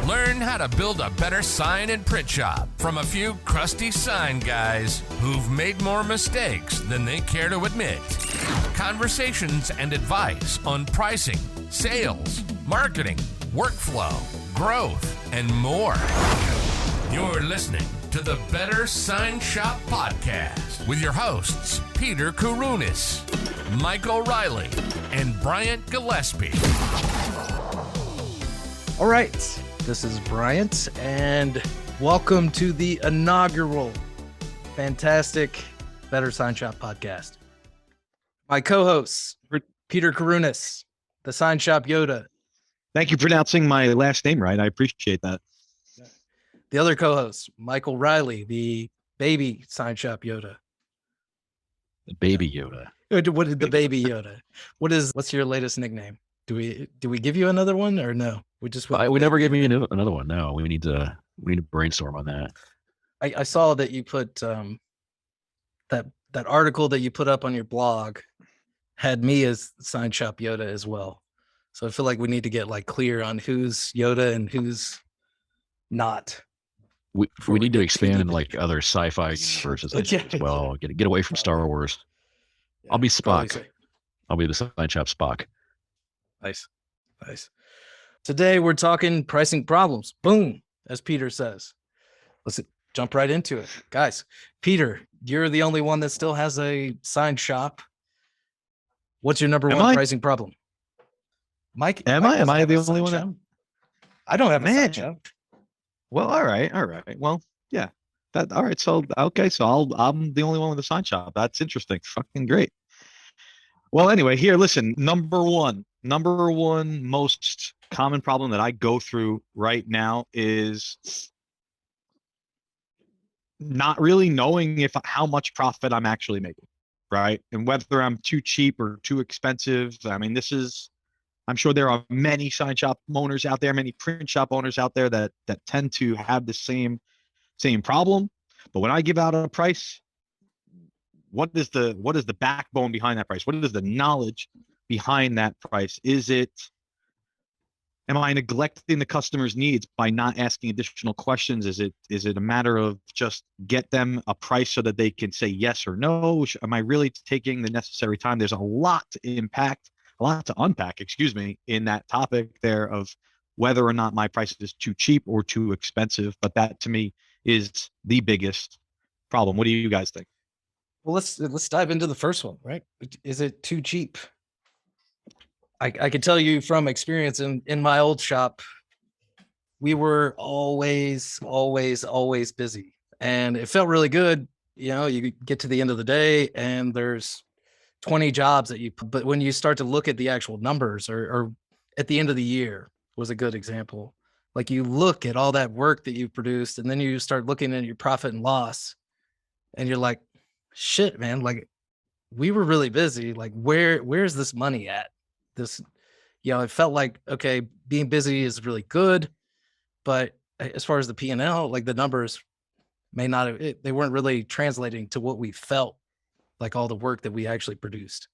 Learn how to build a better sign and print shop from a few crusty sign guys who've made more mistakes than they care to admit. Conversations and advice on pricing, sales, marketing, workflow, growth, and more. You're listening to the Better Sign Shop Podcast with your hosts, Peter Kourounis, Michael Riley, and Bryant Gillespie. All right, this is Bryant, and welcome to the inaugural fantastic Better Sign Shop Podcast. My co-hosts, Peter Kourounis, the Sign Shop Yoda. Thank you for pronouncing my last name right. I appreciate that. The other co-host, Michael Riley, the baby Sign Shop Yoda. The baby Yoda. What did the baby Yoda? What's your latest nickname? Do we give you another one or no? We never gave me another one. No, we need to brainstorm on that. I saw that you put that article that you put up on your blog had me as Sign Shop Yoda as well. So I feel like we need to get clear on who's Yoda and who's not. We need to expand into other sci-fi universes as well. Get away from Star Wars. Yeah, I'll be Spock. I'll be the Sign Shop Spock. Nice. Today we're talking pricing problems. Boom, as Peter says. Let's jump right into it. Guys, Peter, you're the only one that still has a sign shop. What's your number one pricing problem? Mike? Am I the only one? I don't have a sign shop. Well, all right. Well, yeah. All right. So, okay. So I'm the only one with a sign shop. That's interesting. Fucking great. Well, anyway, here, listen, number one most common problem that I go through right now is not really knowing how much profit I'm actually making, right? And whether I'm too cheap or too expensive. I mean, I'm sure there are many sign shop owners out there, many print shop owners out there that tend to have the same problem. But when I give out a price, what is the backbone behind that price? What is the knowledge behind that price? Am I neglecting the customer's needs by not asking additional questions? Is it a matter of just get them a price so that they can say yes or no? Am I really taking the necessary time? There's a lot to unpack, in that topic there of whether or not my price is too cheap or too expensive. But that to me is the biggest problem. What do you guys think? Well, let's dive into the first one, right? Is it too cheap? I can tell you from experience in my old shop, we were always busy, and it felt really good. You get to the end of the day and there's 20 jobs but when you start to look at the actual numbers or at the end of the year was a good example. You look at all that work that you've produced and then you start looking at your profit and loss and you're like, shit, man, we were really busy. Where's this money at? It felt like, okay, being busy is really good, but as far as the P&L, the numbers may not have, they weren't really translating to what we felt like all the work that we actually produced.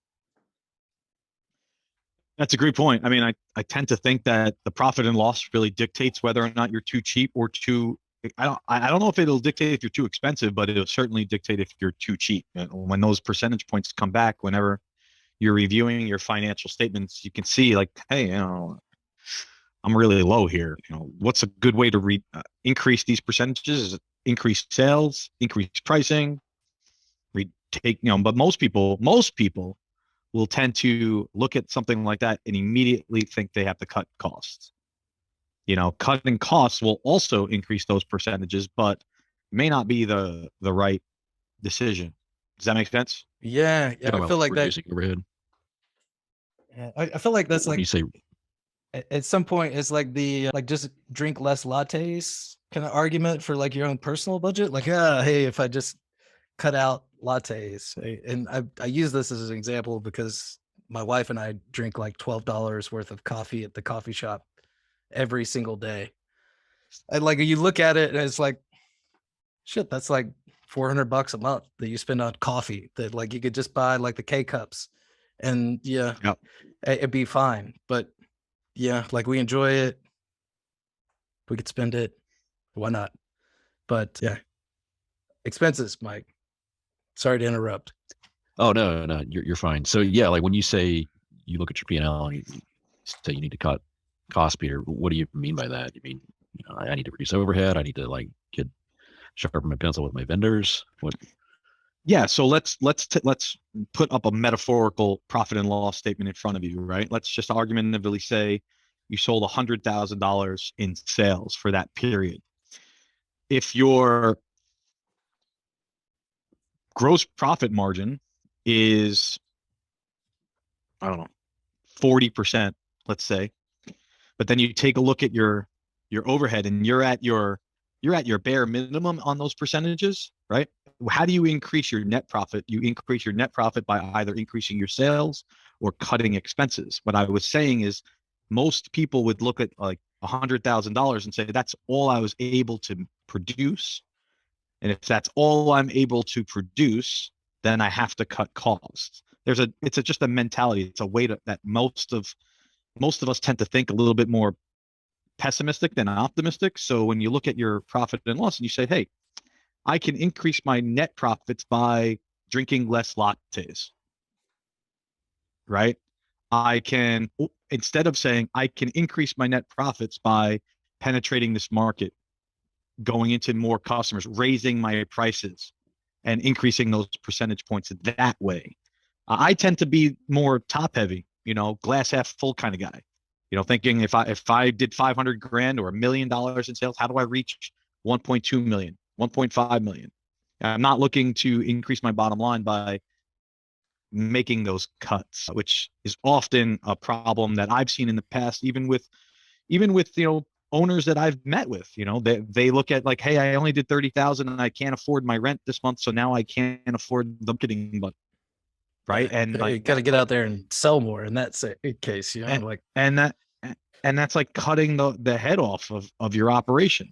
That's a great point. I mean, I tend to think that the profit and loss really dictates whether or not you're too cheap or too, I don't know if it'll dictate if you're too expensive, but it'll certainly dictate if you're too cheap. When those percentage points come back, whenever you're reviewing your financial statements, you can see hey, I'm really low here. What's a good way to increase these percentages? Is it increase sales, increase pricing, but most people will tend to look at something like that and immediately think they have to cut costs. Cutting costs will also increase those percentages, but may not be the right decision. Does that make sense? Yeah. I feel like that. Yeah, I feel like that's you say at some point it's the just drink less lattes kind of argument for your own personal budget. Hey, if I just cut out lattes, and I use this as an example because my wife and I drink $12 worth of coffee at the coffee shop every single day. And you look at it and it's shit, that's $400 a month that you spend on coffee that you could just buy the K cups and it'd be fine. But yeah, we enjoy it. we could spend it, why not? But yeah, expenses, Mike. Sorry to interrupt. Oh, no, you're fine. So yeah, like when you say you look at your P&L and you say you need to cut costs, Peter, what do you mean by that? You mean, I need to reduce overhead. I need to like sharpen my pencil with my vendors. What? Yeah. So let's put up a metaphorical profit and loss statement in front of you, right? Let's just argumentatively say you sold $100,000 in sales for that period. If your gross profit margin is, I don't know, 40%, let's say, but then you take a look at your overhead and you're at your bare minimum on those percentages, right? How do you increase your net profit? You increase your net profit by either increasing your sales or cutting expenses. What I was saying is most people would look at like $100,000 and say, that's all I was able to produce. And if that's all I'm able to produce, then I have to cut costs. It's just a mentality. It's a way that most of us tend to think a little bit more pessimistic than optimistic. So when you look at your profit and loss and you say, hey, I can increase my net profits by drinking less lattes, right? I can, instead of saying I can increase my net profits by penetrating this market, going into more customers, raising my prices and increasing those percentage points that way. I tend to be more top heavy, glass half full kind of guy, thinking if I did 500 grand or $1 million in sales, how do I reach 1.2 million, 1.5 million? I'm not looking to increase my bottom line by making those cuts, which is often a problem that I've seen in the past, even with owners that I've met with. They look at like, hey, I only did 30,000 and I can't afford my rent this month, so now I can't afford the marketing budget, right? And you like, got to get out there and sell more in that case, and that's like cutting the head off of your operation.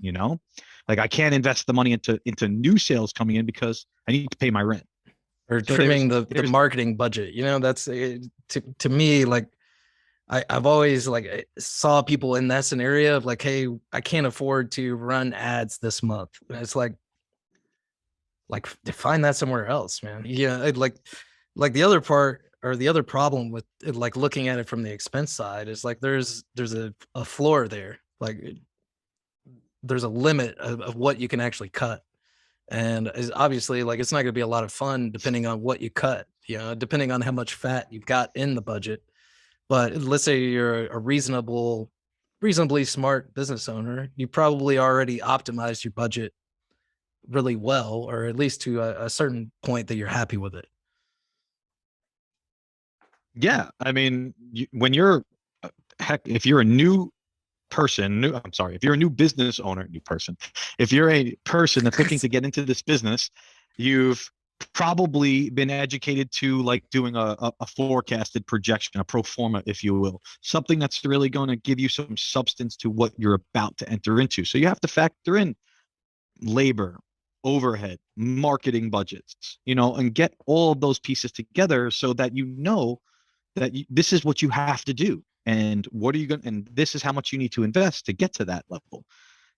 Like I can't invest the money into new sales coming in because I need to pay my rent. Or So trimming the marketing budget. That's to me, like I've always like saw people in that scenario of like, hey, I can't afford to run ads this month. And it's like find that somewhere else, man. Yeah, like the other part or the other problem with it, like looking at it from the expense side is like there's a floor there. Like there's a limit of what you can actually cut. And is obviously like it's not going to be a lot of fun depending on what you cut, depending on how much fat you've got in the budget. But let's say you're a reasonably smart business owner, you probably already optimized your budget really well, or at least to a certain point that you're happy with it. Yeah, I mean, when you're if you're a new person, if you're a new business owner, if you're a person that's looking to get into this business, you've probably been educated to like doing a forecasted projection, a pro forma, if you will, something that's really going to give you some substance to what you're about to enter into. So you have to factor in labor, overhead, marketing budgets, and get all of those pieces together so that that this is what you have to do. And and this is how much you need to invest to get to that level.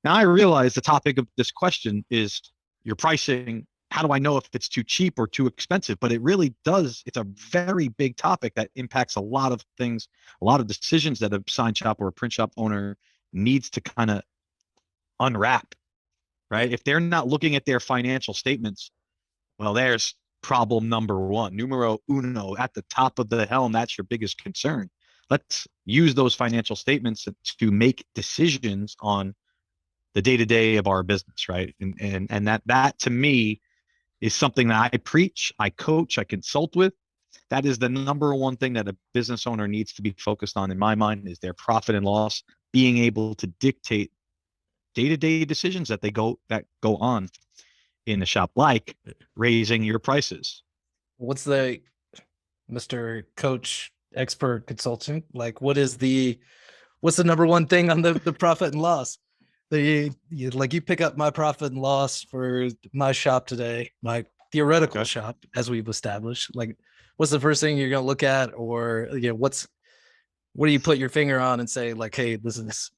Now, I realize the topic of this question is your pricing. How do I know if it's too cheap or too expensive? But it really does. It's a very big topic that impacts a lot of things, a lot of decisions that a sign shop or a print shop owner needs to kind of unwrap, right? If they're not looking at their financial statements, well, there's problem number one, numero uno, at the top of the helm. That's your biggest concern. Let's use those financial statements to make decisions on the day-to-day of our business, right? And that to me is something that I preach, I coach, I consult with. That is the number one thing that a business owner needs to be focused on, in my mind, is their profit and loss, being able to dictate day-to-day decisions that go on in the shop, like raising your prices. What's the Mr. Coach expert consultant, like what's the number one thing on the profit and loss? You pick up my profit and loss for my shop today, my theoretical shop, as we've established. Like, what's the first thing you're going to look at? Or what do you put your finger on and say like, hey, this is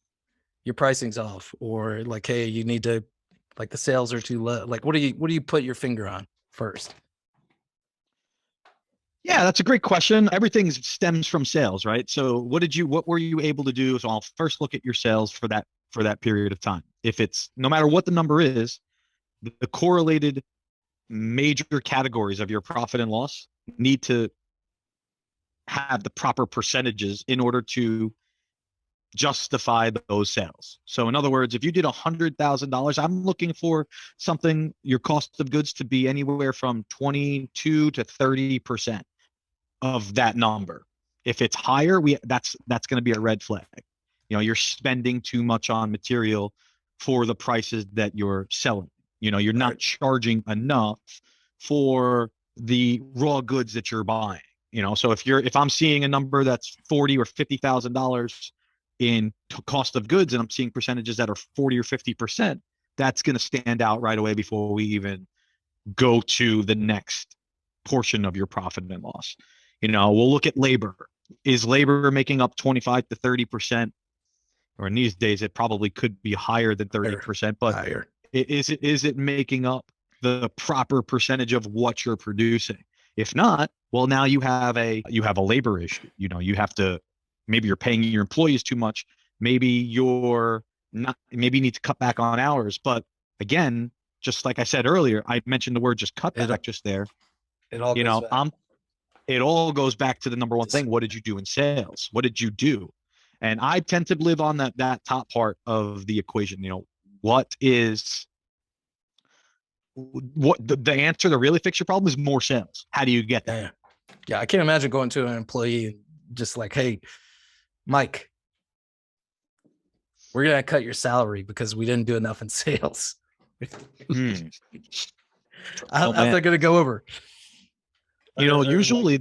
your pricing's off, or like, hey, you need to, like, the sales are too low? Like, what do you put your finger on first? Yeah, that's a great question. Everything stems from sales, right? So what were you able to do? So I'll first look at your sales for that period of time. If it's no matter what the number is, the correlated major categories of your profit and loss need to have the proper percentages in order to justify those sales. So in other words, if you did $100,000, I'm looking for something, your cost of goods to be anywhere from 22 to 30% of that number. If it's higher, that's going to be a red flag. You know, you're spending too much on material for the prices that you're selling. You know, you're not charging enough for the raw goods that you're buying. You know, so if I'm seeing a number that's $40,000 or $50,000 in cost of goods, and I'm seeing percentages that are 40 or 50%, that's going to stand out right away before we even go to the next portion of your profit and loss. You know, we'll look at labor. Is labor making up 25 to 30%? Or in these days, it probably could be higher than 30%, but Higher. is it making up the proper percentage of what you're producing? If not, well, now you have a labor issue. You know, maybe you're paying your employees too much. Maybe maybe you need to cut back on hours. But again, just like I said earlier, I mentioned the word just cut back just there. It all You goes know, back. it all goes back to the number one thing. What did you do in sales? What did you do? And I tend to live on that top part of the equation. You know, what the answer to really fix your problem is more sales. How do you get that? Yeah. Yeah, I can't imagine going to an employee just like, hey, Mike, we're gonna cut your salary because we didn't do enough in sales. How's that gonna go over? You know, usually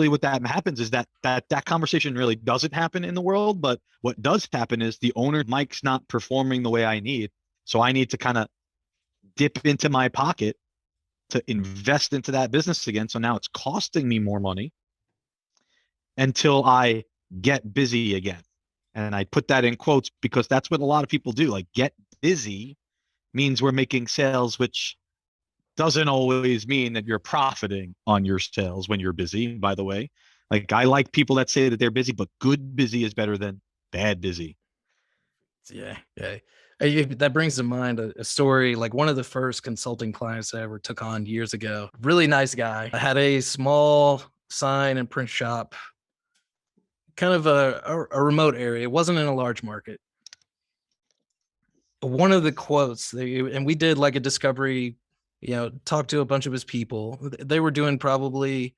what that happens is that conversation really doesn't happen in the world. But what does happen is the owner, Mike's not performing the way I need. So I need to kind of dip into my pocket to invest into that business again. So now it's costing me more money until I get busy again. And I put that in quotes because that's what a lot of people do. Like, get busy means we're making sales, which doesn't always mean that you're profiting on your sales when you're busy, by the way. Like, I like people that say that they're busy, but good busy is better than bad busy. Yeah. That brings to mind a story. Like, one of the first consulting clients I ever took on years ago, really nice guy. I had a small sign and print shop, kind of a remote area. It wasn't in a large market. One of the quotes, and we did like a discovery, you know, talked to a bunch of his people. They were doing probably,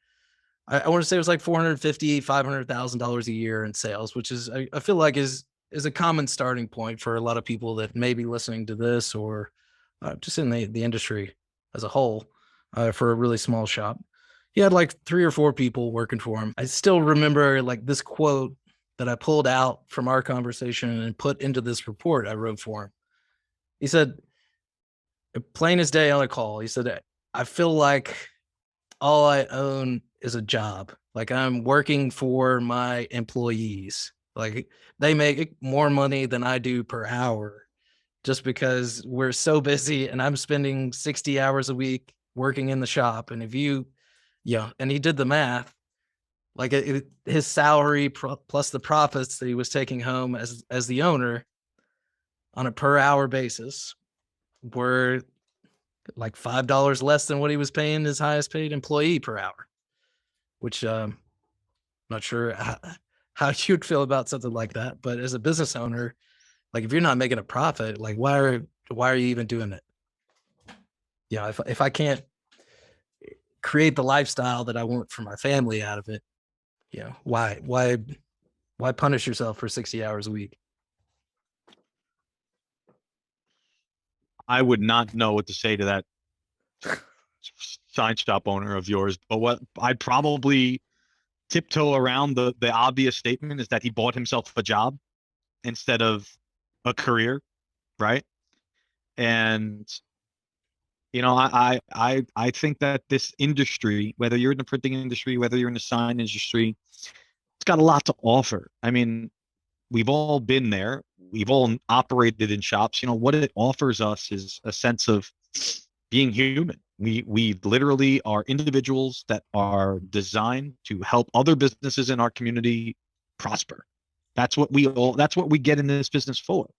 I want to say it was like $450,000, $500,000 a year in sales, which is, I feel like is a common starting point for a lot of people that may be listening to this, or just in the industry as a whole, for a really small shop. He had like 3 or 4 people working for him. I still remember like this quote that I pulled out from our conversation and put into this report I wrote for him. He said, plain as day on a call, he said, I feel like all I own is a job. Like, I'm working for my employees. Like, they make more money than I do per hour just because we're so busy, and I'm spending 60 hours a week working in the shop. And and he did the math, like his salary plus the profits that he was taking home as the owner on a per hour basis were like $5 less than what he was paying his highest paid employee per hour, which not sure how you'd feel about something like that. But as a business owner, like, if you're not making a profit, like, why are you even doing it? Yeah, if I can't create the lifestyle that I want for my family out of it, you know, why punish yourself for 60 hours a week? I would not know what to say to that sign shop owner of yours, but what I'd probably tiptoe around the obvious statement is that he bought himself a job instead of a career, right? And you know, I think that this industry, whether you're in the printing industry, whether you're in the sign industry, it's got a lot to offer. I mean, we've all been there. we've all operated in shops. What it offers us is a sense of being human. We literally are individuals that are designed to help other businesses in our community prosper. That's what we get in this business for.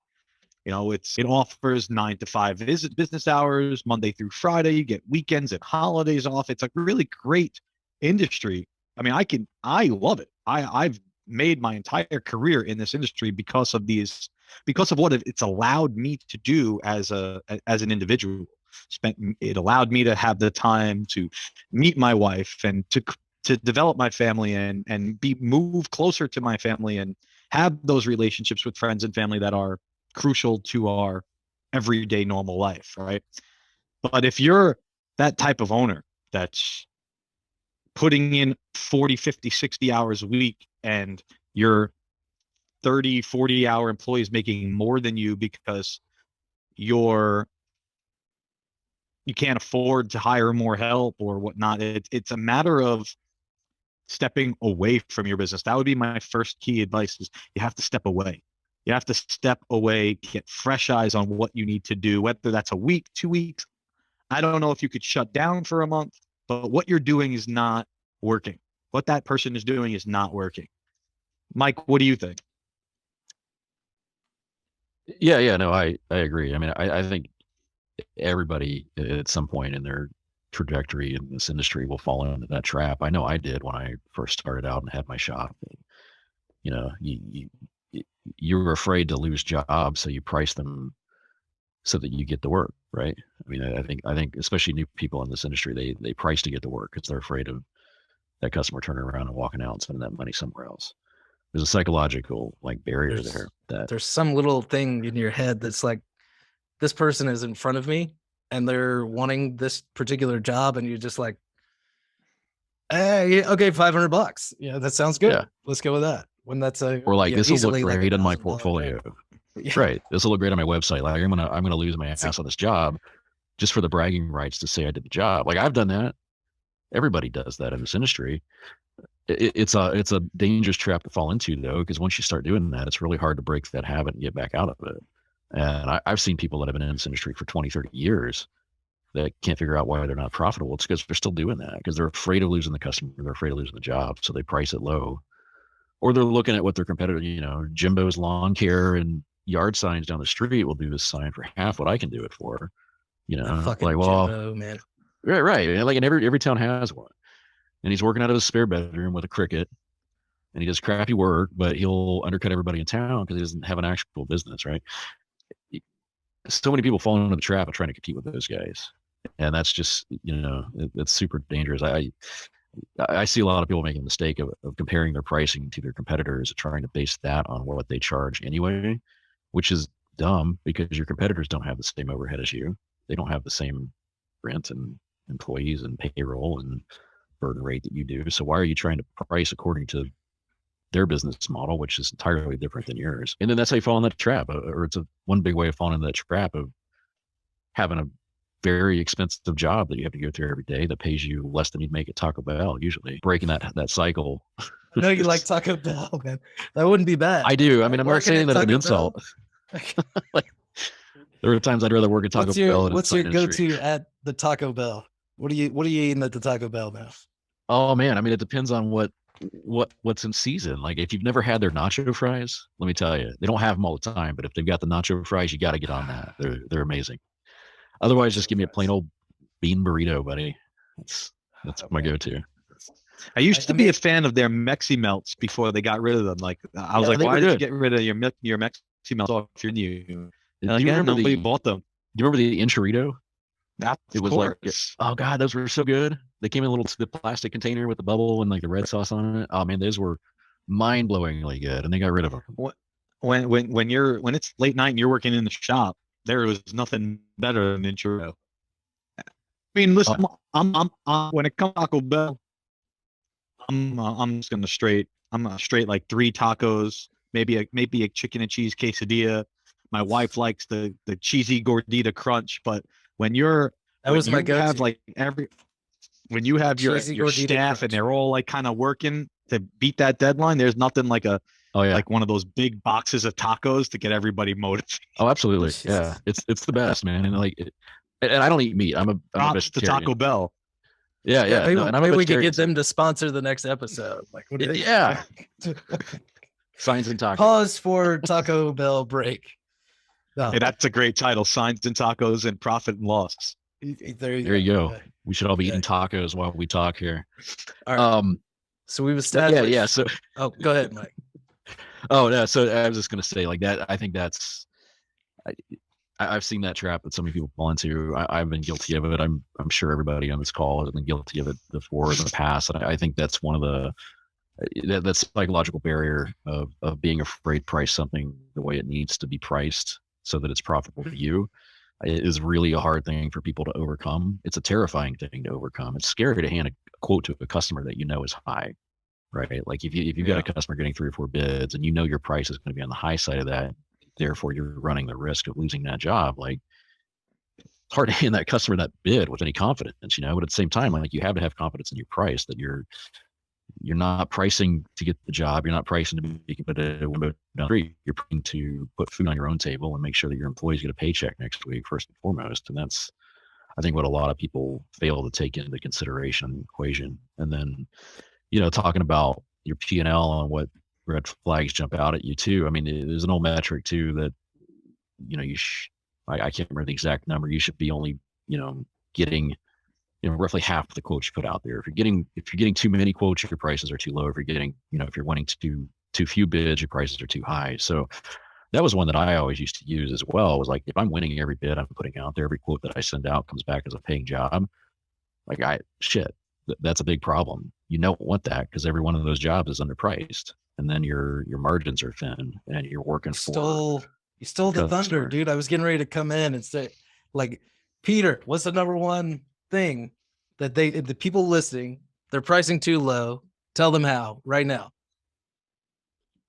It offers 9 to 5 business hours, Monday through Friday. You get weekends and holidays off. It's a really great industry. I mean, I love it. I've made my entire career in this industry because of what it's allowed me to do as an individual. It allowed me to have the time to meet my wife and to develop my family and move closer to my family and have those relationships with friends and family that are crucial to our everyday normal life, right? But if you're that type of owner that's putting in 40, 50, 60 hours a week and your 30, 40-hour employees making more than you because you can't afford to hire more help or whatnot, it's a matter of stepping away from your business. That would be my first key advice: is you have to step away. You have to step away, get fresh eyes on what you need to do, whether that's a week, 2 weeks. I don't know if you could shut down for a month, but what you're doing is not working. What that person is doing is not working. Mike, what do you think? Yeah, no, I agree. I mean, I think everybody at some point in their trajectory in this industry will fall into that trap. I know I did when I first started out and had my shop. You were afraid to lose jobs, so you price them so that you get the work, right? I mean, I think especially new people in this industry, they price to get the work because they're afraid of that customer turning around and walking out and spending that money somewhere else. There's a psychological barrier there. There's some little thing in your head that's like, this person is in front of me and they're wanting this particular job, and you're just like, hey, okay, $500. Yeah, that sounds good. Yeah. Let's go with that. When that's or this will look great in my $1,000 portfolio. Yeah. Right. This will look great on my website. Like I'm gonna lose my ass on this job just for the bragging rights to say I did the job. Like I've done that. Everybody does that in this industry. It's a dangerous trap to fall into, though, because once you start doing that, it's really hard to break that habit and get back out of it. And I've seen people that have been in this industry for 20, 30 years that can't figure out why they're not profitable. It's because they're still doing that, because they're afraid of losing the customer. They're afraid of losing the job. So they price it low. Or they're looking at what their competitor, Jimbo's Lawn Care and yard signs down the street will do this sign for half what I can do it for. Fucking like, well, Jimbo, man. Right. Like, and every town has one. And he's working out of his spare bedroom with a Cricut, and he does crappy work, but he'll undercut everybody in town because he doesn't have an actual business, right? So many people fall into the trap of trying to compete with those guys, and that's just it's super dangerous. I see a lot of people making the mistake of comparing their pricing to their competitors and trying to base that on what they charge anyway, which is dumb because your competitors don't have the same overhead as you. They don't have the same rent and employees and payroll and burden rate that you do. So why are you trying to price according to their business model, which is entirely different than yours? And then that's how you fall in that trap, or it's one big way of falling into that trap of having a very expensive job that you have to go through every day that pays you less than you'd make at Taco Bell, usually. Breaking that cycle. I know you like Taco Bell, man. That wouldn't be bad. I do. I mean, I'm not saying that as an insult. There are times I'd rather work at Taco Bell. What's your go-to at the Taco Bell? What are you eating at the Taco Bell now? Oh man, I mean, it depends on what's in season. Like if you've never had their nacho fries, let me tell you, they don't have them all the time, but if they've got the nacho fries, you got to get on that. They're amazing. Otherwise, just give me a plain old bean burrito, buddy. That's my go-to. I used to be a fan of their Mexi Melts before they got rid of them. Like I was like, why did you get rid of your Mexi Melts off your new? Like, nobody bought them. You remember the Enchilito? It was like, oh god, those were so good. They came in the plastic container with the bubble and like the red sauce on it. Oh man, those were mind-blowingly good, and they got rid of them. When it's late night and you're working in the shop, there was nothing better than Enchilito. I mean, listen, I'm when it comes to Taco Bell, I'm just gonna straight like 3 tacos, maybe a chicken and cheese quesadilla. My wife likes the cheesy gordita crunch, but when you have your staff and they're all like kind of working to beat that deadline, there's nothing like a Oh yeah. like one of those big boxes of tacos to get everybody motivated. Oh, absolutely. Jesus. Yeah. It's the best, man. And like, and I don't eat meat. I'm a Props to vegetarian. Taco Bell. Yeah. Yeah. maybe, No, and I'm a maybe we could vegetarian. get them to sponsor the next episode. Like, what do they? Yeah. Signs and tacos. Pause for Taco Bell break. No, Hey, that's a great title. Signs and Tacos and Profit and Loss. there There you go. Okay. We should all be Yeah. eating tacos while we talk here. All right. So So we've yeah, established. yeah. So Oh, go ahead, Mike. oh no. So I was just gonna say like that. I think that's. I've seen that trap that so many people fall into. I've been guilty of it. I'm sure everybody on this call has been guilty of it before in the past. And I think that's one of the that psychological barrier of being afraid to price something the way it needs to be priced so that it's profitable to you. It is really a hard thing for people to overcome. It's a terrifying thing to overcome. It's scary to hand a quote to a customer that you know is high, right? Like if you've got a customer getting 3 or 4 bids and you know your price is going to be on the high side of that, therefore you're running the risk of losing that job. Like it's hard to hand that customer that bid with any confidence, but at the same time, like you have to have confidence in your price that you're not pricing to get the job. You're not pricing to be competitive. You're pricing to put food on your own table and make sure that your employees get a paycheck next week, first and foremost. And that's, I think, what a lot of people fail to take into consideration in the equation. And then, talking about your P&L and what red flags jump out at you too. I mean, there's an old metric too that, I can't remember the exact number. You should be only, getting roughly half the quotes you put out there. If you're getting too many quotes, your prices are too low. If you're getting, if you're winning too few bids, your prices are too high. So that was one that I always used to use as well. Was like, if I'm winning every bid I'm putting out there, every quote that I send out comes back as a paying job. Like that's a big problem. You don't want that because every one of those jobs is underpriced, and then your margins are thin, and you're working for. You stole the thunder, customer. dude. I was getting ready to come in and say, like, Peter, what's the number one thing that the people listening, they're pricing too low? Tell them how right now.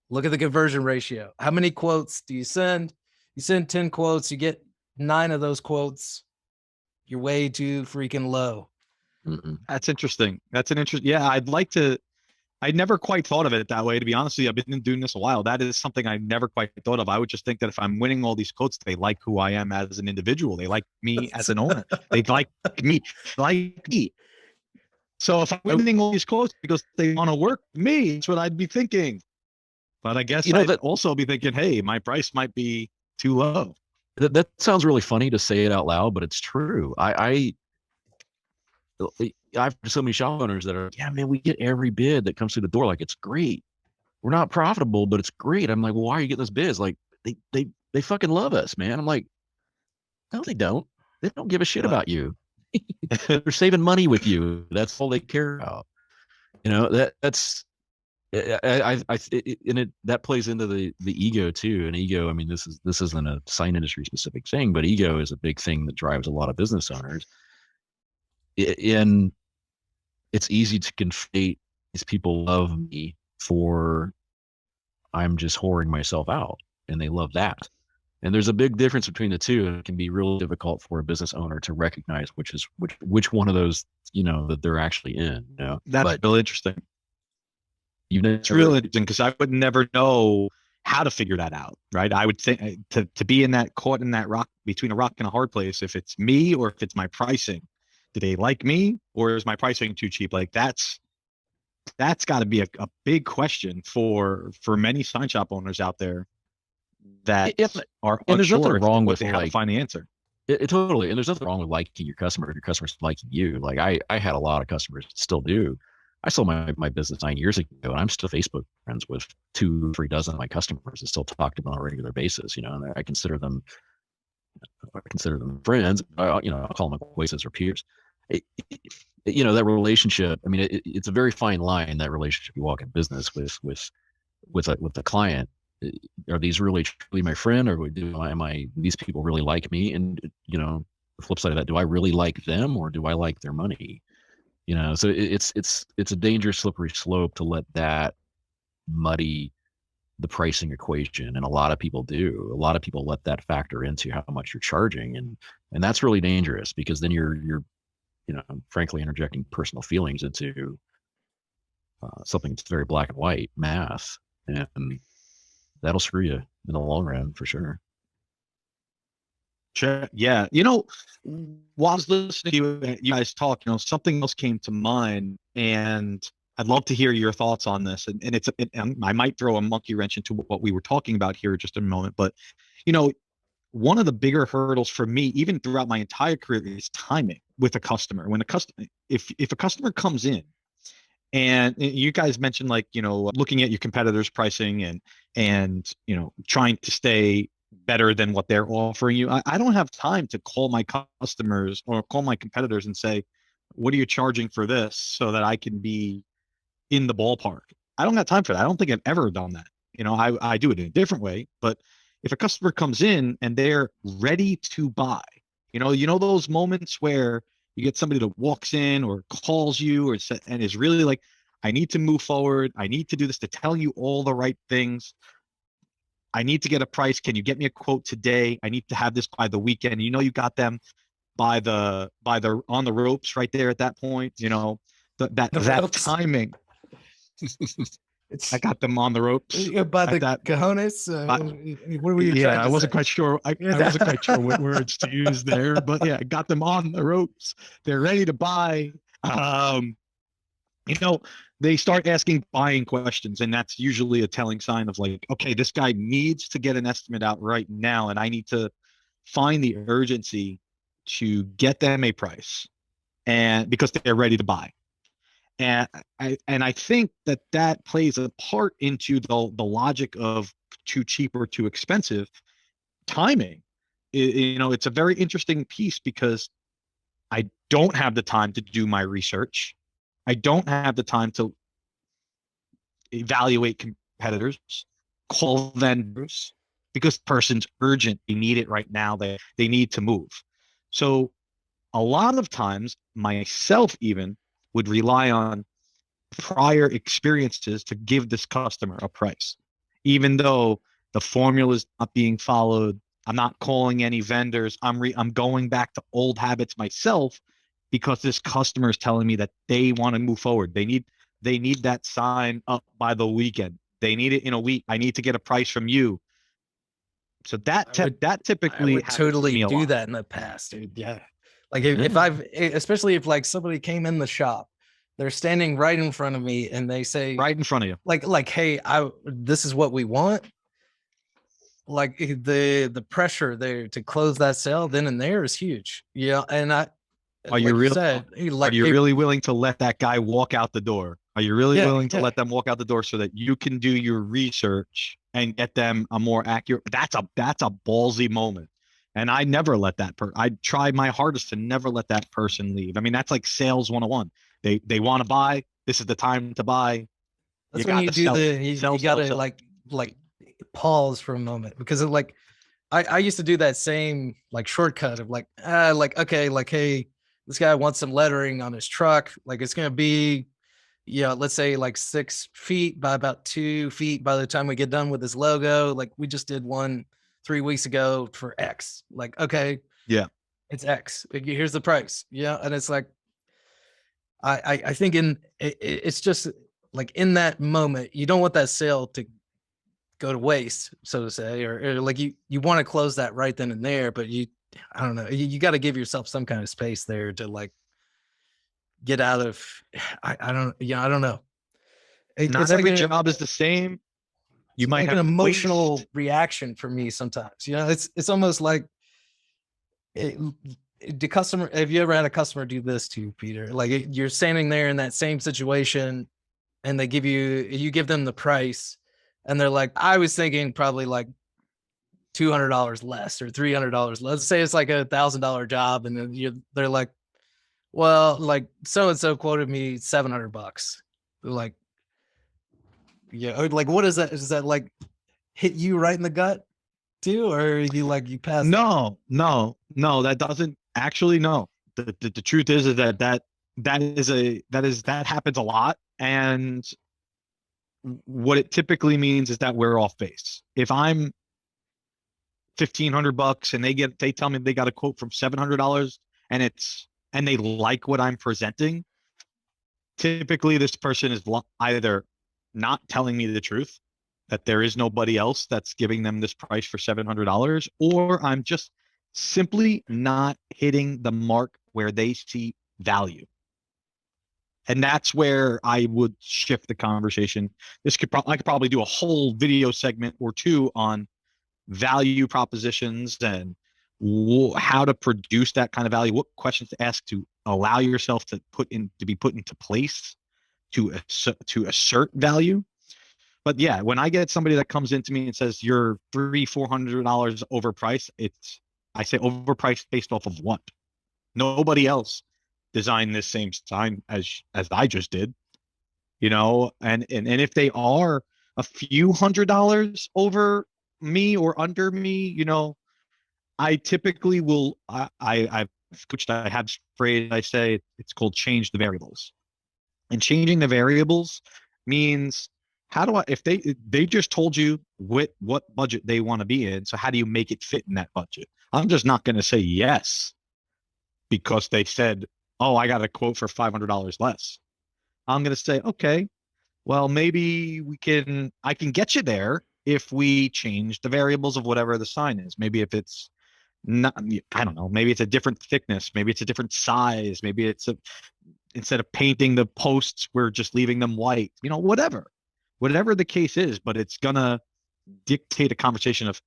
Look at the conversion ratio. How many quotes do you send? You send 10 quotes, you get 9 of those quotes. You're way too freaking low. Mm-mm. That's interesting. That's an interest. Yeah, I never quite thought of it that way. To be honest with you, I've been doing this a while. That is something I never quite thought of. I would just think that if I'm winning all these quotes, they like who I am as an individual. They like me as an owner. They like me. So if I'm winning all these quotes because they want to work with me, that's what I'd be thinking. But I guess I'd also be thinking, hey, my price might be too low. That sounds really funny to say it out loud, but it's true. I've so many shop owners that are, yeah, man, we get every bid that comes through the door. Like, it's great. We're not profitable, but it's great. I'm like, well, why are you getting those bids? Like, they fucking love us, man. I'm like, no, they don't. They don't give a shit about you. They're saving money with you. That's all they care about. That's that plays into the ego too. And ego, I mean, this isn't a sign industry specific thing, but ego is a big thing that drives a lot of business owners. And it's easy to conflate these people love me for I'm just whoring myself out, and they love that. And there's a big difference between the two, and it can be really difficult for a business owner to recognize which one of those that they're actually in. That's really interesting. It's really interesting because I would never know how to figure that out, right? I would think to be caught in that rock between a rock and a hard place. If it's me or if it's my pricing. Do they like me, or is my pricing too cheap? Like that's got to be a big question for many sign shop owners out there that are and there's nothing wrong with how to find the answer. Totally, and there's nothing wrong with liking your customer if your customer's liking you. Like I had a lot of customers, still do. I sold my business 9 years ago, and I'm still Facebook friends with 2 or 3 dozen of my customers and still talk to them on a regular basis. And I consider them friends. I'll call them acquaintances or peers. That relationship. I mean, it's a very fine line, that relationship you walk in business with a client. Are these really truly my friend, or these people really like me? And the flip side of that, do I really like them, or do I like their money? So it's a dangerous slippery slope to let that muddy the pricing equation, and a lot of people do. A lot of people let that factor into how much you're charging, and that's really dangerous, because then you're frankly interjecting personal feelings into something that's very black and white math, and that'll screw you in the long run for sure. Sure. Yeah. You know, while I was listening to you guys talk, you know, something else came to mind, and I'd love to hear your thoughts on this. And I might throw a monkey wrench into what we were talking about here just a moment, but you know, one of the bigger hurdles for me, even throughout my entire career, is timing with a customer. When a customer, if a customer comes in, and you guys mentioned, like, you know, looking at your competitors' pricing and you know, trying to stay better than what they're offering you. I don't have time to call my customers or call my competitors and say, what are you charging for this, so that I can be in the ballpark. I don't have time for that. I don't think I've ever done that. You know, I do it in a different way, but if a customer comes in and they're ready to buy, you know those moments where you get somebody that walks in or calls you and is really like, I need to move forward. I need to do this, to tell you all the right things. I need to get a price. Can you get me a quote today? I need to have this by the weekend. You know, you got them by the on the ropes right there at that point. You know, that ropes. timing. It's I got them on the ropes. by the that- cojones. What were you trying Yeah, to I wasn't say? quite sure. I wasn't quite sure what words to use there, but yeah, I got them on the ropes. They're ready to buy. You know, they start asking buying questions, and that's usually a telling sign of like, okay, this guy needs to get an estimate out right now, and I need to find the urgency to get them a price, and because they're ready to buy. And I think that plays a part into the logic of too cheap or too expensive. Timing, you know, it's a very interesting piece, because I don't have the time to do my research. I don't have the time to evaluate competitors, call vendors, because the person's urgent. They need it right now. They need to move. So a lot of times, myself even would rely on prior experiences to give this customer a price, even though the formula is not being followed. I'm not calling any vendors. I'm going back to old habits myself, because this customer is telling me that they want to move forward. They need that sign up by the weekend. They need it in a week. I need to get a price from you. So that typically I would happens to totally me a do lot. that in the past, dude. Yeah. Like if I've, especially if like somebody came in the shop, they're standing right in front of me and they say, Right in front of you. like, hey, this is what we want. Like the pressure there to close that sale then and there is huge. Yeah. And Are like you really said, like, are you really willing to let that guy walk out the door? Are you really Yeah, willing to yeah. let them walk out the door so that you can do your research and get them a more accurate? That's a ballsy moment. And I never let I try my hardest to never let that person leave. I mean, that's like sales 101. They want to buy. This is the time to buy. That's You when got you to do sell. you Sell, gotta sell. like pause for a moment, because of like I used to do that same like shortcut of like okay, like, hey, this guy wants some lettering on his truck, like it's gonna be, yeah, let's say like 6 feet by about 2 feet by the time we get done with his logo. Like we just did one 3 weeks ago for X. Like, okay, Yeah. it's X. Here's the price. Yeah. And it's like I think it's just like in that moment, you don't want that sale to go to waste, so to say, or like you want to close that right then and there, but I don't know, you got to give yourself some kind of space there to like get out of, I don't, yeah, I don't know. Not It's every like job is the same. You might like have an emotional waste. reaction for me sometimes. You know, it's almost like it, the customer. Have you ever had a customer do this to you, Peter? Like you're standing there in that same situation, and they you give them the price, and they're like, I was thinking probably like $200 less or $300 less. Let's say it's like $1,000 job, and then they're like, well, like so and so quoted me $700. They're like, yeah, like what is that? Does that like hit you right in the gut too, or you pass? No, that doesn't actually. No, the truth is that happens a lot. And what it typically means is that we're off base. If I'm $1,500 and they tell me they got a quote from $700, and they like what I'm presenting, typically this person is either not telling me the truth, that there is nobody else that's giving them this price for $700, or I'm just simply not hitting the mark where they see value. And that's where I would shift the conversation. I could probably do a whole video segment or two on value propositions and how to produce that kind of value, what questions to ask to allow yourself to be put into place to assert value. But yeah, when I get somebody that comes into me and says you're $300-$400 overpriced, I say overpriced based off of what? Nobody else designed this same sign as I just did, and if they are a few $100 over me or under me, I typically will, I've coached, I have phrase, I say it's called change the variables. And changing the variables means if they just told you what budget they want to be in, so how do you make it fit in that budget? I'm just not going to say yes because they said, oh, I got a quote for $500 less. I'm going to say, okay, well, maybe I can get you there if we change the variables of whatever the sign is. Maybe if it's not, I don't know, maybe it's a different thickness, maybe it's a different size, maybe instead of painting the posts, we're just leaving them white, whatever the case is, but it's going to dictate a conversation of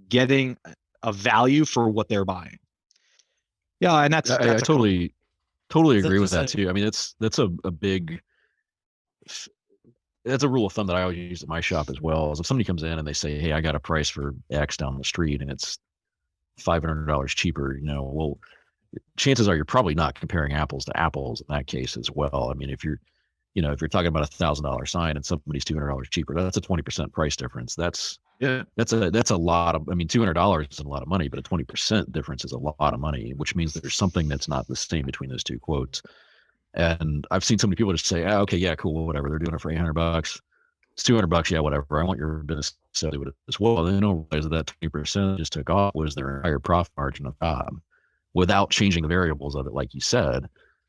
getting a value for what they're buying. Yeah. And that's I totally agree with that too. I mean, that's a big, that's a rule of thumb that I always use at my shop as well. Is if somebody comes in and they say, hey, I got a price for X down the street and it's $500 cheaper, well, chances are you're probably not comparing apples to apples in that case as well. I mean, if you're talking about $1,000 sign and somebody's $200 cheaper, that's a 20% price difference. That's a lot of, $200 isn't a lot of money, but a 20% difference is a lot of money, which means that there's something that's not the same between those two quotes. And I've seen so many people just say, oh, okay, yeah, cool, whatever. They're doing it for $800. It's $200. Yeah, whatever. I want your business to do it as well. They don't realize that 20% just took off was their entire profit margin of job without changing the variables of it, like you said.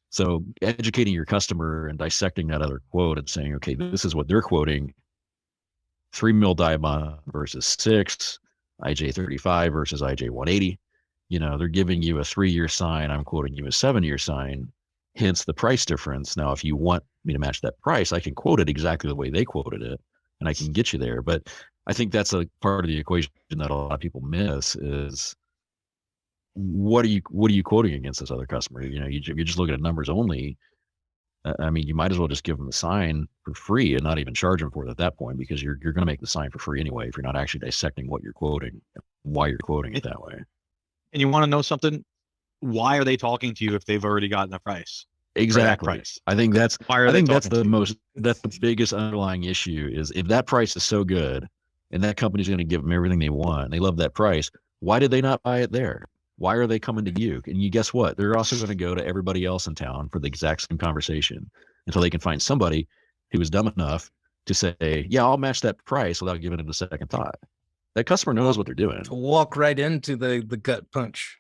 So educating your customer and dissecting that other quote and saying, okay, this is what they're quoting. 3 mil diamond versus 6, IJ35 versus IJ180. They're giving you a 3-year sign. I'm quoting you a 7-year sign. Hence the price difference. Now, if you want me to match that price, I can quote it exactly the way they quoted it and I can get you there. But I think that's a part of the equation that a lot of people miss is what are you quoting against this other customer? You're just looking at numbers only. You might as well just give them the sign for free and not even charge them for it at that point, because you're going to make the sign for free anyway if you're not actually dissecting what you're quoting, why you're quoting it that way. And you want to know something? Why are they talking to you if they've already gotten a price? Exactly. Price? I think that's the biggest underlying issue is if that price is so good and that company's going to give them everything they want and they love that price, why did they not buy it there? Why are they coming to you? And guess what? They're also going to go to everybody else in town for the exact same conversation until they can find somebody who is dumb enough to say, yeah, I'll match that price without giving it a second thought. That customer knows what they're doing. To walk right into the gut punch.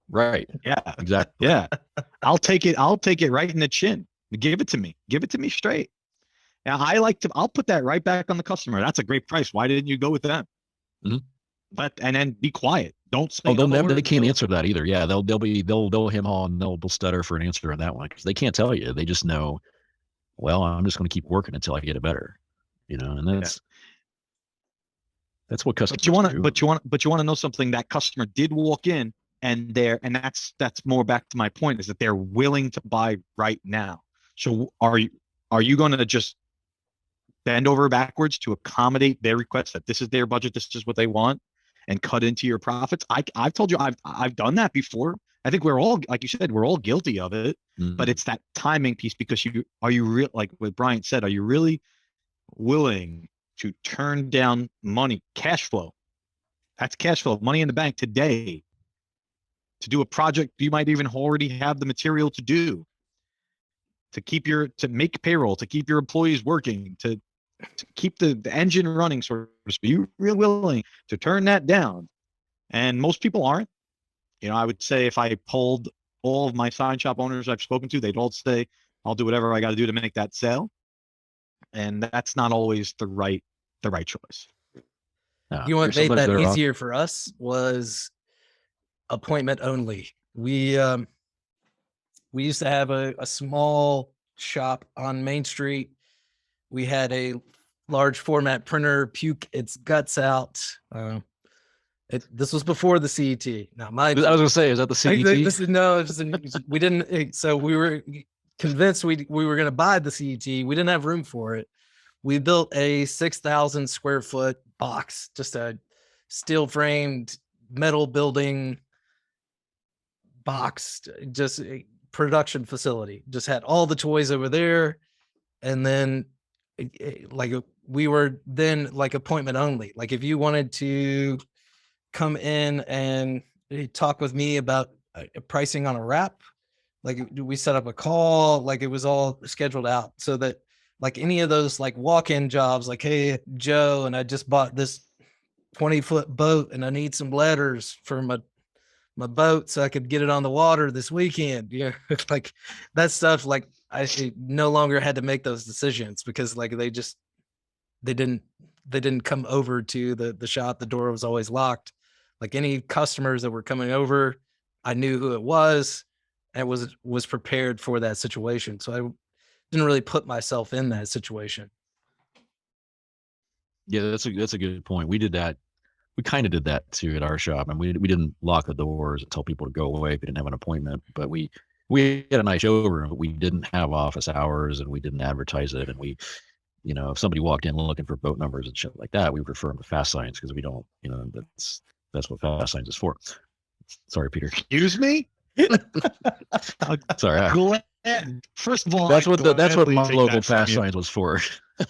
Right. Yeah, exactly. Yeah. I'll take it right in the chin. Give it to me straight. Now I'll put that right back on the customer. That's a great price. Why didn't you go with them? Mm-hmm. And then be quiet. Don't say. They can't answer that either. Yeah. They'll hem haw and they'll stutter for an answer on that one because they can't tell you. They just know, well, I'm just going to keep working until I get it better, and that's what customers do. But you want to know something. That customer did walk in and that's more back to my point is that they're willing to buy right now. So are you going to just bend over backwards to accommodate their request that this is their budget, this is what they want, and cut into your profits? I've told you I've done that before. I think we're all, like you said, we're all guilty of it. Mm-hmm. But it's that timing piece because like what Bryant said, are you really willing to turn down money, cash flow? That's cash flow, money in the bank today to do a project you might even already have the material to do, to make payroll, to keep your employees working, to keep the engine running, sort of. You're real willing to turn that down. And most people aren't. I would say if I polled all of my sign shop owners I've spoken to, they'd all say, I'll do whatever I got to do to make that sale. And that's not always the right the right choice. No, You know what you're so made much that better off. easier for us was appointment only. We used to have a small shop on Main Street. We had a large format printer puke its guts out. This was before the CET. Now, I was gonna say, is that the I CET? think this is no. We didn't. So we were convinced we were going to buy the CET. We didn't have room for it. We built a 6,000 square foot box, just a steel framed metal building box, just a production facility. Just had all the toys over there, and then we were then like appointment only. Like if you wanted to come in and talk with me about pricing on a wrap, like we set up a call, like it was all scheduled out so that like any of those like walk-in jobs, like, hey, Joe, and I just bought this 20-foot boat and I need some letters for my boat so I could get it on the water this weekend. Yeah. Like that stuff, like I no longer had to make those decisions because like they didn't come over to the shop. The door was always locked. Like any customers that were coming over, I knew who it was and was prepared for that situation. So I didn't really put myself in that situation. Yeah, that's a good point. We did that. We kind of did that too at our shop, and we didn't lock the doors and tell people to go away if we didn't have an appointment. But we had a nice showroom, but we didn't have office hours, and we didn't advertise it. And we, if somebody walked in looking for boat numbers and shit like that, we refer them to Fast Signs because we don't, that's what Fast Signs is for. Sorry, Peter. Excuse me. Sorry. First of all, that's what my local that Fast Signs was for.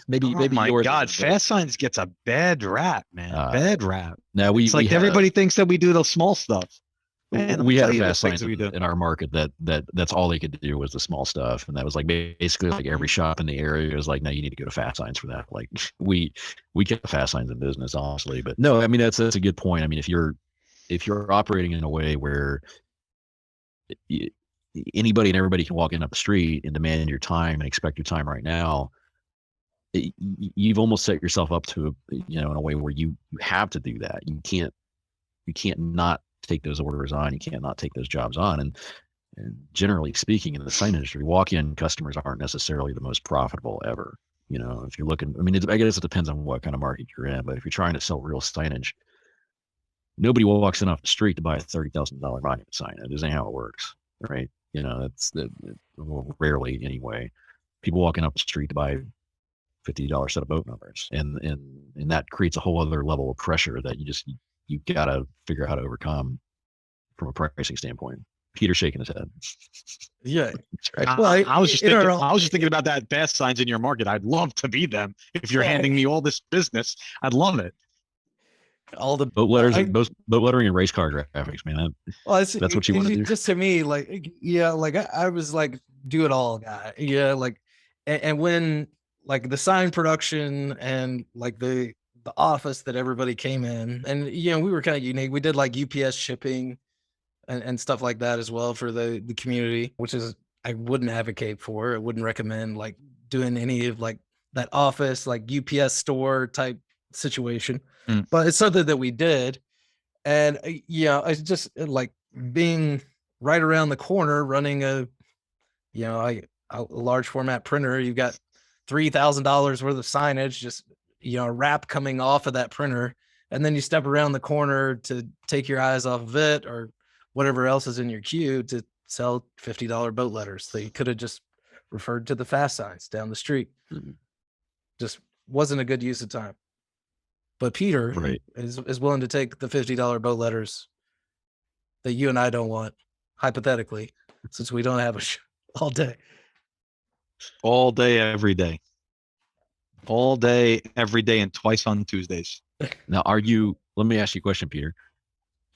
maybe my yours God, is, Fast Signs gets a bad rap, man. Bad rap. Now it's like everybody thinks that we do the small stuff. Man, we had a Fast Signs in our market that's all they could do was the small stuff, and that was like basically like every shop in the area was like, no, you need to go to Fast Signs for that. Like we kept Fast Signs in business, honestly. But no, I mean that's a good point. I mean if you're operating in a way where anybody and everybody can walk in up the street and demand your time and expect your time right now, you've almost set yourself up to in a way where you have to do that. You can't not take those orders on. You can't not take those jobs on. And generally speaking, in the sign industry, walk-in customers aren't necessarily the most profitable ever. If you're looking, I mean, I guess it depends on what kind of market you're in, but if you're trying to sell real signage, nobody walks in off the street to buy a $30,000 monument sign. That isn't how it works, right? That's rarely anyway. People walking up the street to buy $50 set of boat numbers, and that creates a whole other level of pressure that you gotta figure out how to overcome from a pricing standpoint. Peter shaking his head. Yeah, right. Well, I was just thinking about that Fast Signs in your market. I'd love to be them. If you're handing me all this business, I'd love it. All the boat letters, boat lettering and race car graphics, man. That's what you want to do. Just to me, like, yeah, like I was like do it all guy. Yeah, like, and when like the sign production and like the office that everybody came in, and we were kind of unique. We did like UPS shipping and stuff like that as well for the community, which is I wouldn't advocate for. I wouldn't recommend like doing any of like that office like UPS store type situation. But it's something that we did. And I just like being right around the corner running a large format printer. You've got $3,000 worth of signage, just a wrap coming off of that printer, and then you step around the corner to take your eyes off of it or whatever else is in your queue to sell $50 boat letters. They could have just referred to the Fast Signs down the street. Just wasn't a good use of time. But Peter is willing to take the $50 boat letters that you and I don't want, hypothetically, since we don't have all day. All day, every day. All day, every day, and twice on Tuesdays. Now, let me ask you a question, Peter.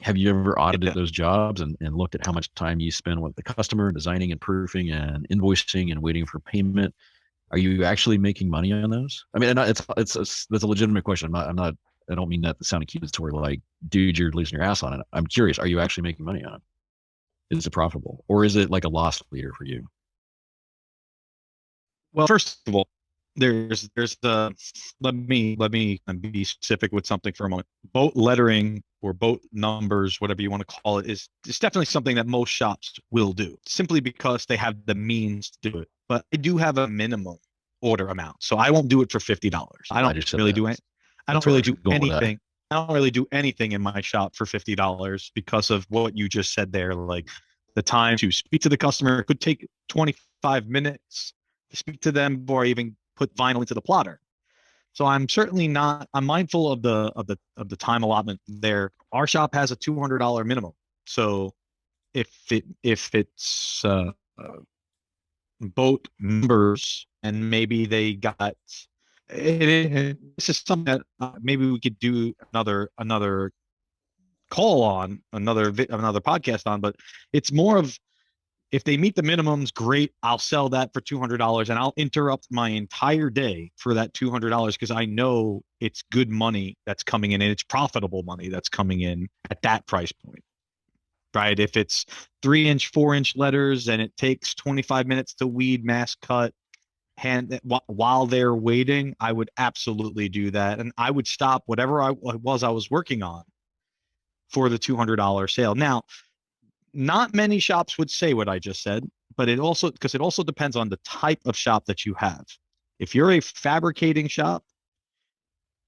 Have you ever audited those jobs and looked at how much time you spend with the customer, designing and proofing and invoicing and waiting for payment? Are you actually making money on those? I mean, that's a legitimate question. I don't mean that to sound accusatory, like, dude, you're losing your ass on it. I'm curious, are you actually making money on it? Is it profitable, or is it like a loss leader for you? Well, first of all, there's the let me be specific with something for a moment. Boat lettering or boat numbers, whatever you want to call it, is definitely something that most shops will do simply because they have the means to do it. But I do have a minimum order amount, so I won't do it for $50. I don't just said really that. do it. I don't That's where really I was do going with that. anything. I don't really do anything in my shop for $50 because of what you just said there. Like the time to speak to the customer could take 25 minutes to speak to them before I even put vinyl into the plotter. So I'm certainly not. I'm mindful of the time allotment there. Our shop has a $200 minimum. So if it's boat numbers and maybe they got this is something that maybe we could do another call on another podcast on, but it's more of if they meet the minimums, great. I'll sell that for $200 and I'll interrupt my entire day for that $200 because I know it's good money that's coming in and it's profitable money that's coming in at that price point. Right? If it's 3-inch, 4-inch letters and it takes 25 minutes to weed, mass cut, hand while they're waiting, I would absolutely do that. And I would stop whatever I was working on for the $200 sale. Now, not many shops would say what I just said, but it also depends on the type of shop that you have. If you're a fabricating shop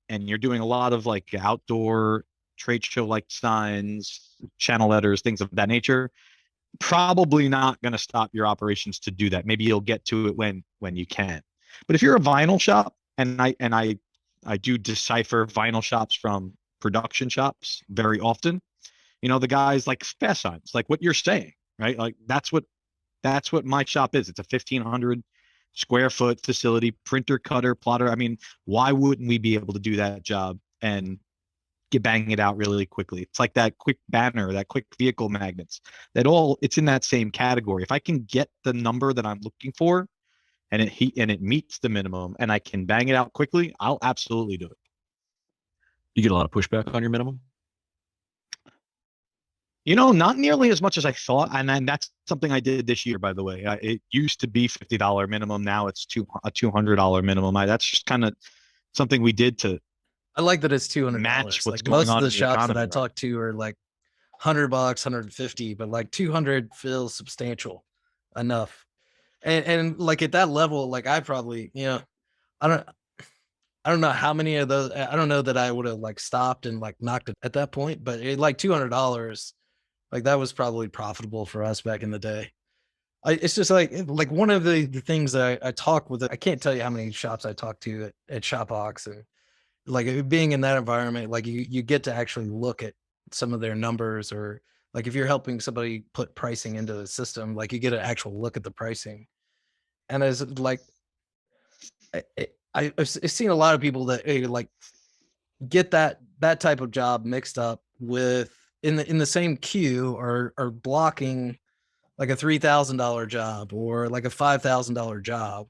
and you're doing a lot of like outdoor trade show like signs, channel letters, things of that nature, probably not going to stop your operations to do that. Maybe you'll get to it when you can. But if you're a vinyl shop, and I do decipher vinyl shops from production shops very often, the guys like fast signs, like what you're saying, right? Like that's what my shop is. It's a 1,500 square foot facility, printer, cutter, plotter. I mean, why wouldn't we be able to do that job and bang it out really quickly? It's like that quick banner, that quick vehicle magnets, it's in that same category. If I can get the number that I'm looking for and it meets the minimum and I can bang it out quickly, I'll absolutely do it. You get a lot of pushback on your minimum? Not nearly as much as I thought. And then that's something I did this year, by the way. It used to be $50 minimum. Now it's a $200 minimum. That's just kind of something we did to I like that it's $200. match what's like going most on of the in the shops that economy, I right? talk to are like $100, 150, but like 200 feels substantial enough. And like at that level, like I probably, I don't know how many of those. I don't know that I would have like stopped and like knocked it at that point, but like $200, like that was probably profitable for us back in the day. It's just like one of the things that I talk with. I can't tell you how many shops I talk to at Shopbox, and like being in that environment, like you get to actually look at some of their numbers, or like if you're helping somebody put pricing into the system, like you get an actual look at the pricing. And as like I've seen a lot of people that like get that type of job mixed up with in the same queue or blocking like a $3,000 job or like a $5,000 job.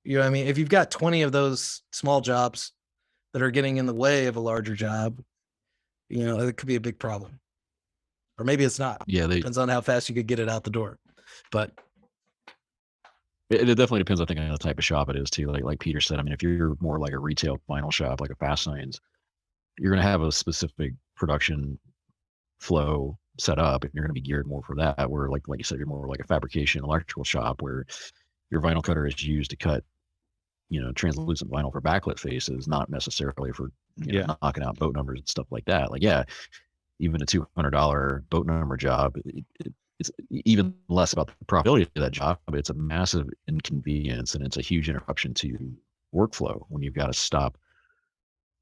You know what I mean? If you've got 20 of those small jobs that are getting in the way of a larger job, it could be a big problem. Or maybe it's not. Yeah, Depends on how fast you could get it out the door. But it definitely depends, I think, on the type of shop it is too. Like Peter said, I mean, if you're more like a retail vinyl shop, like a Fast Signs, you're going to have a specific production flow set up, and you're going to be geared more for that. Where like you said, you're more like a fabrication electrical shop where your vinyl cutter is used to cut, translucent vinyl for backlit faces, not necessarily for knocking out boat numbers and stuff like that. Like, yeah, even a $200 boat number job, it's even less about the profitability of that job, but it's a massive inconvenience and it's a huge interruption to workflow when you've got to stop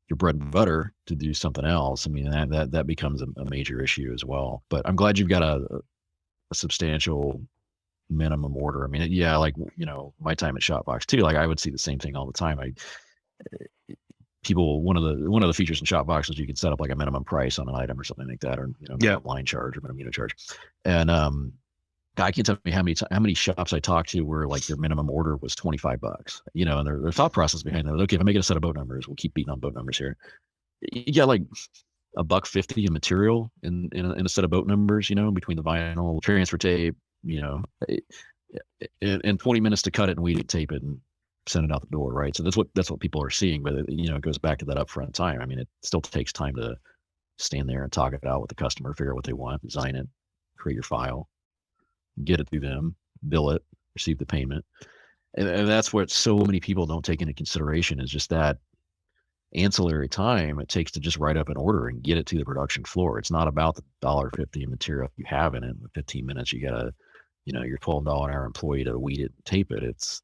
your bread and butter to do something else. I mean, that becomes a major issue as well. But I'm glad you've got a substantial minimum order. I mean, yeah, like, my time at Shopbox too, like I would see the same thing all the time. One of the features in Shopbox is you can set up like a minimum price on an item or something like that, or minimum line charge or minimum unit charge. And I can't tell you how many shops I talked to where like their minimum order was $25. And their thought process behind that, okay, if I make it a set of boat numbers, we'll keep beating on boat numbers here. You got like $1.50 in material in a set of boat numbers, between the vinyl, transfer tape, and 20 minutes to cut it and weed it, tape it, and send it out the door, right? So that's what people are seeing, but it goes back to that upfront time. I mean, it still takes time to stand there and talk it out with the customer, figure out what they want, design it, create your file, get it through them, bill it, receive the payment. And that's what so many people don't take into consideration, is just that ancillary time it takes to just write up an order and get it to the production floor. It's not about the $1.50 material you have in it. In 15 minutes, you gotta, your $12 an hour employee to weed it and tape it. It's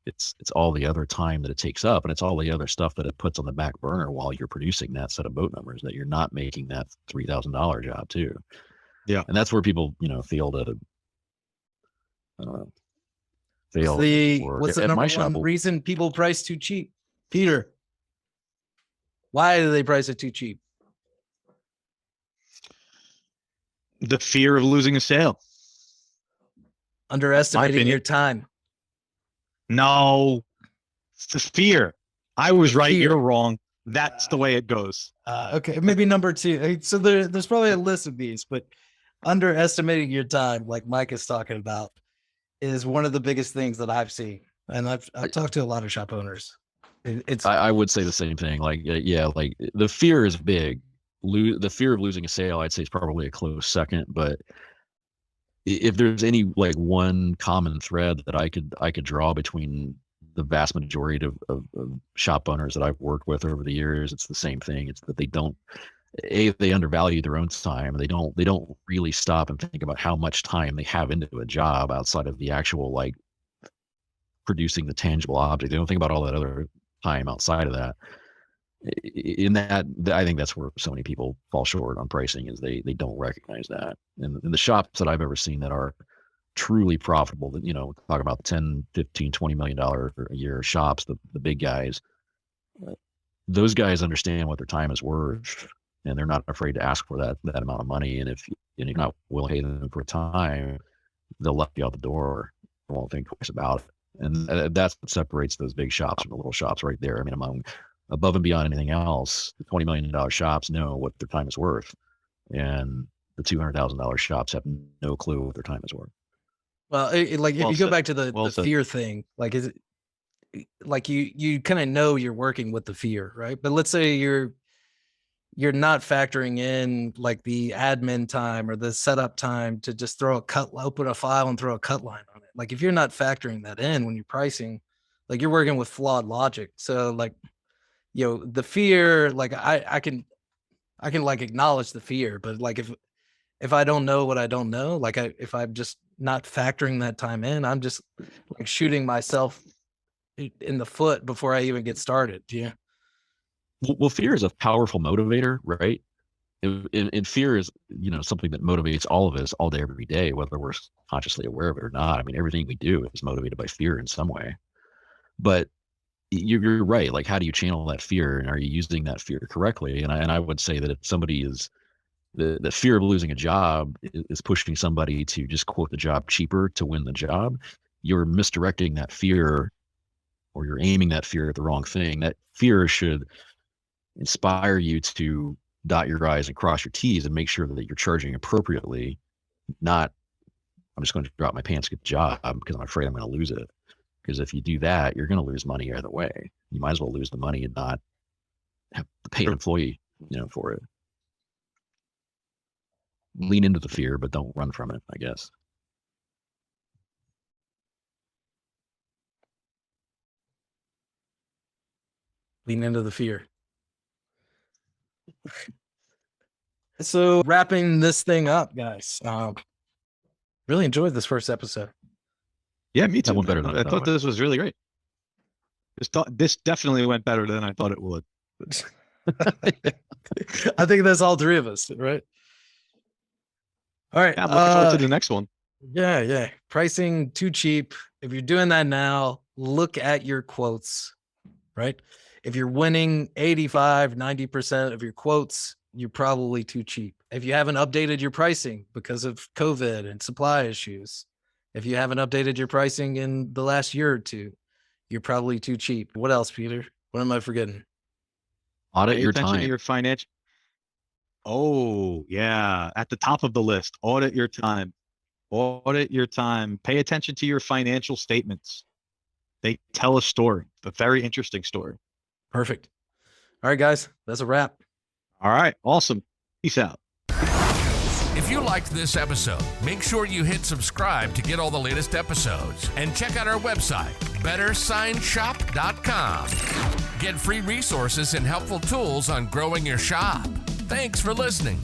all the other time that it takes up, and it's all the other stuff that it puts on the back burner while you're producing that set of boat numbers that you're not making that $3,000 job too. Yeah. And that's where people, fail to fail. What's the number one reason people price too cheap? Peter, why do they price it too cheap? The fear of losing a sale. Underestimating your time. No, it's the fear. I was right. You're wrong. That's the way it goes. Okay, maybe number two. So there's probably a list of these, but underestimating your time, like Mike is talking about, is one of the biggest things that I've seen. And I've talked to a lot of shop owners. I would say the same thing. Like, yeah, like the fear is big. The fear of losing a sale, I'd say, is probably a close second. But if there's any like one common thread that I could draw between the vast majority of shop owners that I've worked with over the years, it's the same thing. It's that they undervalue their own time. They don't really stop and think about how much time they have into a job outside of the actual like producing the tangible object. They don't think about all that other time outside of that. In that, I think that's where so many people fall short on pricing, is they don't recognize that. And in the shops that I've ever seen that are truly profitable, that, talk about 10, 15, $20 million a year shops, the big guys, those guys understand what their time is worth, and they're not afraid to ask for that amount of money. And if you're not willing to pay them for time, they'll let you out the door. They won't think twice about it. And that's what separates those big shops from the little shops right there. I mean, above and beyond anything else, the $20 million shops know what their time is worth, and the $200,000 shops have no clue what their time is worth. Well, if you go back to the fear thing, like, is it like you kind of know you're working with the fear, right? But let's say you're not factoring in like the admin time or the setup time to just open a file and throw a cut line on it. Like, if you're not factoring that in when you're pricing, like, you're working with flawed logic. So like, the fear, like I can like acknowledge the fear, but like if I don't know what I don't know, like if I'm just not factoring that time in, I'm just like shooting myself in the foot before I even get started. Yeah. Well, fear is a powerful motivator, right? And fear is, something that motivates all of us all day, every day, whether we're consciously aware of it or not. I mean, everything we do is motivated by fear in some way. But you're right. Like, how do you channel that fear, and are you using that fear correctly? And I would say that if somebody is the fear of losing a job is pushing somebody to just quote the job cheaper to win the job, you're misdirecting that fear, or you're aiming that fear at the wrong thing. That fear should inspire you to dot your I's and cross your T's and make sure that you're charging appropriately, not, I'm just going to drop my pants, get the job because I'm afraid I'm going to lose it. Because if you do that, you're going to lose money either way. You might as well lose the money and not have to pay an employee, for it. Lean into the fear, but don't run from it, I guess. Lean into the fear. So wrapping this thing up, guys. Really enjoyed this first episode. Yeah, me too. That went better than I thought this was really great. This definitely went better than I thought it would. I think that's all three of us, right? All right. Yeah, I'm looking forward to the next one. Yeah. Pricing too cheap. If you're doing that now, look at your quotes, right? If you're winning 85, 90% of your quotes, you're probably too cheap. If you haven't updated your pricing because of COVID and supply issues, if you haven't updated your pricing in the last year or two, you're probably too cheap. What else, Peter? What am I forgetting? Audit Pay your attention time. to your financial. Oh, yeah. At the top of the list, audit your time. Audit your time. Pay attention to your financial statements. they tell a story, a very interesting story. Perfect. All right, guys, that's a wrap. All right. Awesome. Peace out. If you liked this episode, make sure you hit subscribe to get all the latest episodes and check out our website, bettersignshop.com. Get free resources and helpful tools on growing your shop. Thanks for listening.